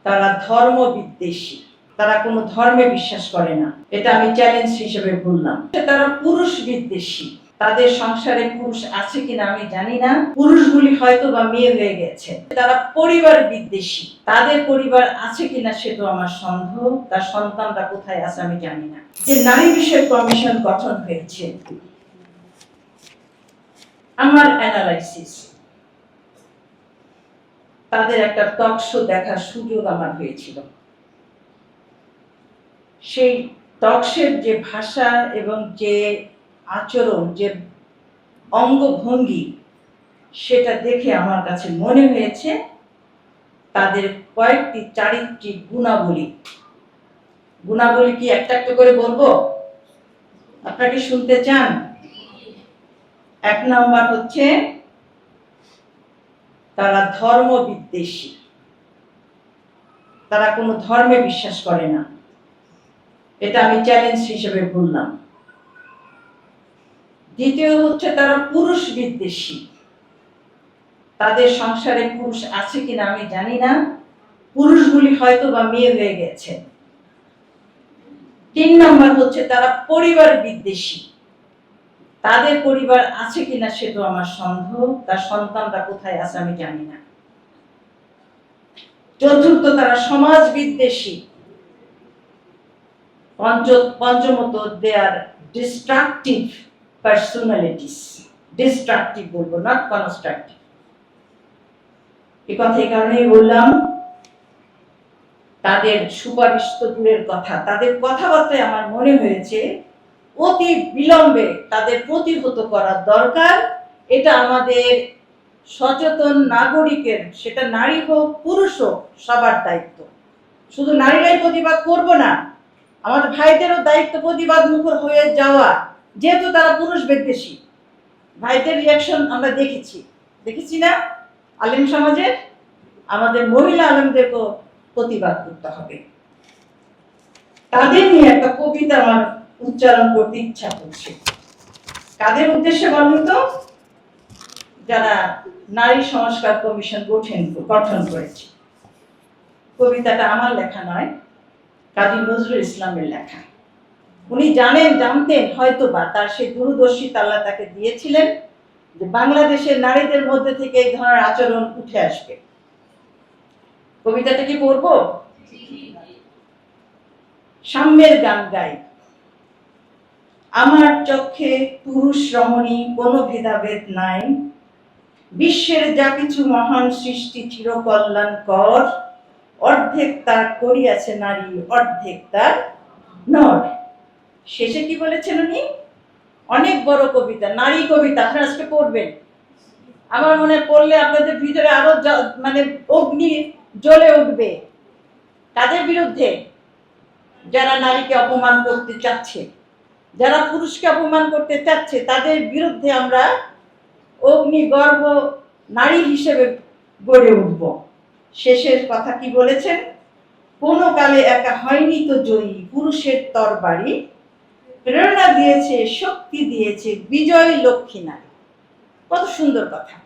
তারা ধর্ম বিদ্বেষী, তারা কোনো ধর্মে বিশ্বাস করে না, এটা আমি চ্যালেঞ্জ হিসেবে বললাম। তারা পুরুষ বিদ্বেষী, তাদের সংসারে পুরুষ আছে কিনা আমি জানি না, পুরুষগুলি হয়তো বা মেয়ে হয়ে গেছে। তারা পরিবার বিদ্বেষী, তাদের পরিবার আছে কিনা সেটা আমার সন্দেহ, তার সন্তানরা কোথায় আছে আমি জানি না। যে নারী বিষয়ক কমিশন গঠন হয়েছে, আমার অ্যানালাইসিস, তাদের একটা টক শো দেখার সুযোগ আমার হয়েছিল। সেই টকশের যে ভাষা এবং যে আচরণ, যে অঙ্গভঙ্গি, সেটা দেখে আমার কাছে মনে হয়েছে তাদের কয়েকটি চারিত্রিক গুণাবলী কি একটা একটা করে বলবো, আপনাকে শুনতে চান? 1 নাম্বার হচ্ছে তারা ধর্ম বিদ্বেষী, তারা কোনো ধর্মে বিশ্বাস করে না, এটা আমি চ্যালেঞ্জ হিসেবে বললাম। দ্বিতীয় হচ্ছে তারা পুরুষ বিদ্বেষী, তাদের সংসারে পুরুষ আছে কিনা আমি জানি না, পুরুষগুলি হয়তো বা মেয়ে হয়ে গেছে। 3 নাম্বার হচ্ছে তারা পরিবার বিদ্বেষী, তাদের পরিবার আছে কিনা সেটা আমার সন্দেহ, তার সন্তানরা কোথায় আছে আমি জানি না। চতুর্থ, তারা সমাজ বিদ্বেষী। পঞ্চমত, দে আর ডিস্ট্রাকটিভ পার্সোনালিটিস। ডিস্ট্রাকটিভ বলবো, নট কনস্ট্রাকটিভ। এই কথা এই কারণেই বললাম, তাদের সুপারিশ তো দূরের কথা, তাদের কথাবার্তায় আমার মনে হয়েছে অতি বিলম্বে তাদের প্রতিহত করা দরকার। এটা আমাদের সচেতন নাগরিকের, সেটা নারী হোক পুরুষ হোক, সবার দায়িত্ব। শুধু নারীরাই প্রতিবাদ করব না, আমাদের ভাইদেরও দায়িত্ব প্রতিবাদ মুখর হয়ে যাওয়া, যেহেতু তারা পুরুষ বিদ্বেষী। ভাইদের রিয়াকশন আমরা দেখেছি না আলেম সমাজে, আমাদের মহিলা আলেমদেরকেও প্রতিবাদ করতে হবে। তাদের নিয়ে একটা কবিতা আমার উচ্চারণ করতে ইচ্ছা করছে। কাদের উদ্দেশ্যে বলুন তো? যারা নারী সংস্কার কমিশন গঠন করেছে। কবিতাটা আমার লেখা নয়, কাজী নজরুল ইসলামের লেখা। উনি জানতেন হয়তো বা, তার সেই দূরদর্শিতা আল্লাহ তাকে দিয়েছিলেন যে বাংলাদেশের নারীদের মধ্যে থেকে এই ধরনের আচরণ উঠে আসবে। কবিতাটা কি পড়বো? সাম্যের গান গাই। আমার চক্ষে পুরুষ রমণী কোনো ভেদাভেদ নাই, বিশ্বের যা কিছু মহান সৃষ্টি চির কল্যাণকর, অর্ধেক তার করিয়াছে নারী, অর্ধেক তার নর। শেষে কি বলেছেন উনি? অনেক বড় কবিতা, নারী কবিতা, আপনারা আজকে পড়বেন। আমার মনে পড়লে আপনাদের ভিতরে আরো মানে অগ্নি জ্বলে উঠবে। তাদের বিরুদ্ধে যারা নারীকে অপমান করতে চাচ্ছে, যারা পুরুষকে অপমান করতে চাচ্ছে, তাদের বিরুদ্ধে আমরা অগ্নিগর্ভ নারী হিসেবে গড়ে উঠব। শেষের কথা কি বলেছেন? কোনো কালে একা হয়নি তো জয়ী, পুরুষের তরবারি প্রেরণা দিয়েছে, শক্তি দিয়েছে বিজয় লক্ষ্মী নারী। কত সুন্দর কথা।